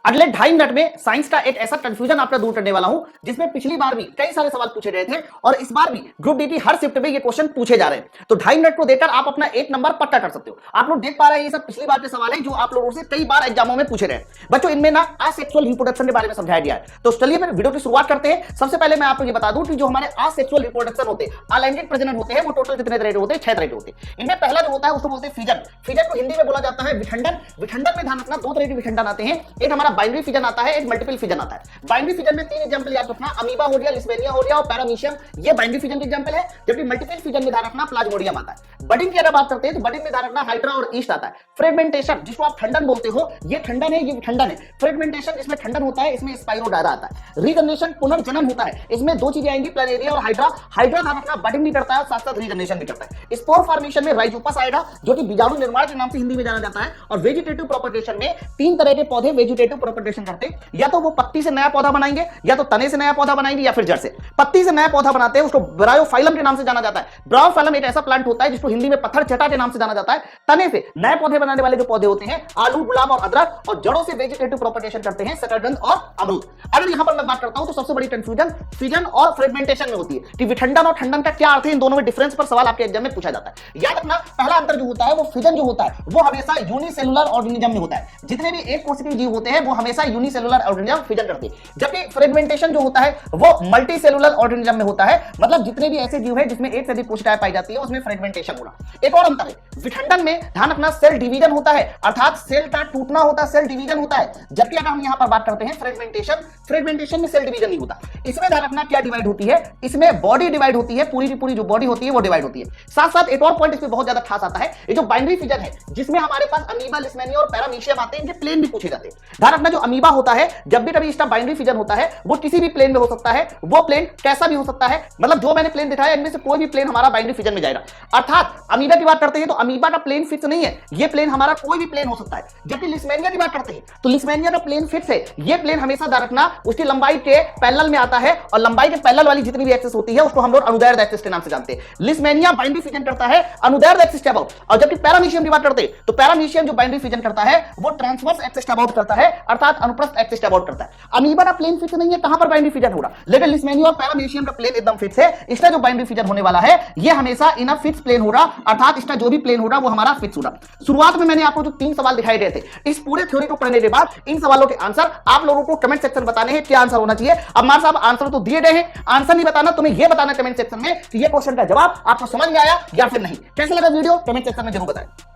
अगले 2.5 मिनट में साइंस का एक ऐसा कंफ्यूजन आपका दूर करने वाला हूं जिसमें पिछली बार भी कई सारे सवाल पूछे गए थे और इस बार भी ग्रुप डी की हर शिफ्ट में ये क्वेश्चन पूछे जा रहे हैं। तो 2.5 मिनट को देकर आप अपना 1 नंबर पक्का कर सकते हो। आप लोग देख पा रहे हैं ये सब पिछली बार के सवाल है जो आप लोगों से कई बार एग्जामों में पूछे गए बच्चों। इनमें ना असेक्सुअल रिप्रोडक्शन के बारे में समझाया गया है। तो चलिए फिर वीडियो की शुरुआत करते हैं। सबसे पहले मैं आपको ये बता दूं कि जो हमारे असेक्सुअल रिप्रोडक्शन होते हैं, अलैंगिक प्रजनन होते हैं, वो टोटल कितने तरह के होते हैं? 6 तरह के होते हैं। इनमें पहला जो होता है उसको बोलते हैं फिजन। फिजन को हिंदी में बोला जाता है विखंडन। विखंडन में ध्यान रखना 2 तरह के विखंडन आते हैं। एक हमारा बाइनरी फिजन आता है, एक मल्टीपल फिजन आता है। बाइनरी फिजन में 3 एग्जांपल याद रखना, अमीबा हो गया, लिस्मेनिया हो गया और पैरामीशियम, ये बाइनरी फिजन के एग्जांपल है। जबकि मल्टीपल फिजन में ध्यान रखना प्लाज्मोडियम आता है। बडिंग की अगर बात करते हैं तो बडिंग में ध्यान रखना हाइड्रा और ईस्ट आता है। फ्रेगमेंटेशन जिसको आप खंडन बोलते हो, ये खंडन है, ये खंडन है। फ्रेगमेंटेशन इसमें खंडन होता है, इसमें स्पाइरोडायरा आता है। रीजनरेशन पुनर्जनन होता है, इसमें 2 चीजें आएंगी, प्लानेरिया और हाइड्रा। हाइड्रा ध्यान रखना बडिंग भी करता है, साथ साथ रीजनरेशन भी करता है। स्पोर फॉर्मेशन में राइजोपस आएगा जो कि बीजाणु निर्माण के नाम से हिंदी में जाना जाता है। और वेजिटेटिव प्रोपगेशन में 3 तरह के पौधे वेजिटेटिव प्रोपगेशन करते हैं। या तो वो पत्ती से नया पौधा बनाएंगे, या तो तने से नया पौधा बनाएंगे, या फिर जड़ से। पत्ती से नया पौधा बनाते हैं उसको ब्रायोफाइलम के नाम से जाना जाता है। ब्रायोफाइलम एक ऐसा प्लांट होता है जिसको हिंदी में पत्थर चटा के नाम से जाना जाता है। तने से नए पौधे बनाने वाले जो पौधे होते हैं आलू, गुलाब और अदरक, और जड़ों से वेजिटेटिव प्रोपगेशन करते हैं शकरकंद और अमरूद। अगर यहां पर मैं बात करता हूं तो सबसे बड़ी कंफ्यूजन फिजन और फ्रेगमेंटेशन में होती है कि विखंडन और खंडन का क्या अर्थ है। इन दोनों में डिफरेंस पर सवाल आपके एग्जाम में पूछा जाता है। याद रखना पहला अंतर जो होता है वो फिजन जो होता है वो हमेशा यूनिसेलुलर ऑर्गेनिज्म में होता है। जितने भी एक कोशिकीय जीव होते हैं वो हमेशा यूनिसेलुलर ऑर्गेनिज्म फिजन करते हैं। जबकि फ्रेगमेंटेशन जो होता है वो मल्टीसेलुलर ऑर्गेनिज्म में होता है। मतलब जितने भी ऐसे जीव है जिसमें एक से अधिक कोशिकाएं पाई जाती है उसमें फ्रेगमेंटेशन होगा। एक और अंतर है, विखंडन में ध्यान रखना सेल डिवीजन होता है, अर्थात सेल का टूटना होता है, सेल डिवीजन होता है। जबकि अगर हम यहां पर बात करते हैं फ्रेगमेंटेशन में सेल डिवीजन नहीं होता। इसमें ध्यान रखना क्या डिवाइड होती है, इसमें बॉडी डिवाइड होती है, पूरी की पूरी जो बॉडी होती है वो डिवाइड होती है। साथ साथ एक और पॉइंट इसमें बहुत ज्यादा खास आता है, ये जो बाइनरी फिजन है जिसमें हमारे पास अमीबा, लिस्मेनिया और पैरामीशियम आते हैं, इनके प्लेन भी पूछे जाते हैं। ध्यान रखना जो अमीबा होता है जब भी कभी इसका बाइनरी फिजन होता है वो किसी भी प्लेन में हो सकता है। वो प्लेन कैसा भी हो सकता है, मतलब जो मैंने प्लेन दिखाया इनमें से कोई भी प्लेन हमारा बाइनरी फिजन में जाएगा। अर्थात अमीबा की बात करते हैं तो अमीबा का प्लेन फिक्स नहीं है, ये प्लेन हमारा कोई भी प्लेन हो सकता है। जबकि लिस्मेनिया की बात करते हैं तो लिस्मेनिया का प्लेन फिक्स है, ये प्लेन हमेशा ध्यान रखना उसकी लंबाई के पैरेलल में आता है और लंबाई के पैरेलल वाली जितनी भी एक्सिस होती है उसको हम लोग अनुदैर्ध्य एक्सिस के नाम से जानते हैं। लिस्मेनिया बाइनरी फिजन करता है अनुदैर्ध्य एक्सिस के अबाउट, और जबकि पैरामीशियम की बात करते हैं तो पैरामीशियम जो बाइनरी फिजन करता है वो ट्रांसवर्स एक्सिस के अबाउट करता है, अर्थात अनुप्रस्थ एक्सिस के अबाउट करता है। अमीबा का प्लेन फिक्स नहीं है कहां पर बाइनरी फिजन होगा, लेकिन लिस्मेनिया और पैरामीशियम का प्लेन एकदम फिक्स है। इसका जो बाइनरी फिजन होने वाला है ये हमेशा इन अ फिक्स प्लेन होगा, अर्थात इसका जो भी प्लेन होगा वो हमारा फिक्स होगा। शुरुआत में मैंने आपको जो 3 सवाल दिखाई गए थे, इस पूरे थ्योरी को पढ़ने के बाद इन सवालों के आंसर आप लोगों को कमेंट सेक्शन में बताने हैं क्या आंसर होना चाहिए। अब मार साहब आंसर तो दिए गए हैं, आंसर नहीं बताना, तुम्हें यह बताना कमेंट सेक्शन में कि ये क्वेश्चन का जवाब आपको समझ में आया या फिर नहीं। कैसा लगा वीडियो कमेंट सेक्शन में जरूर बताएं।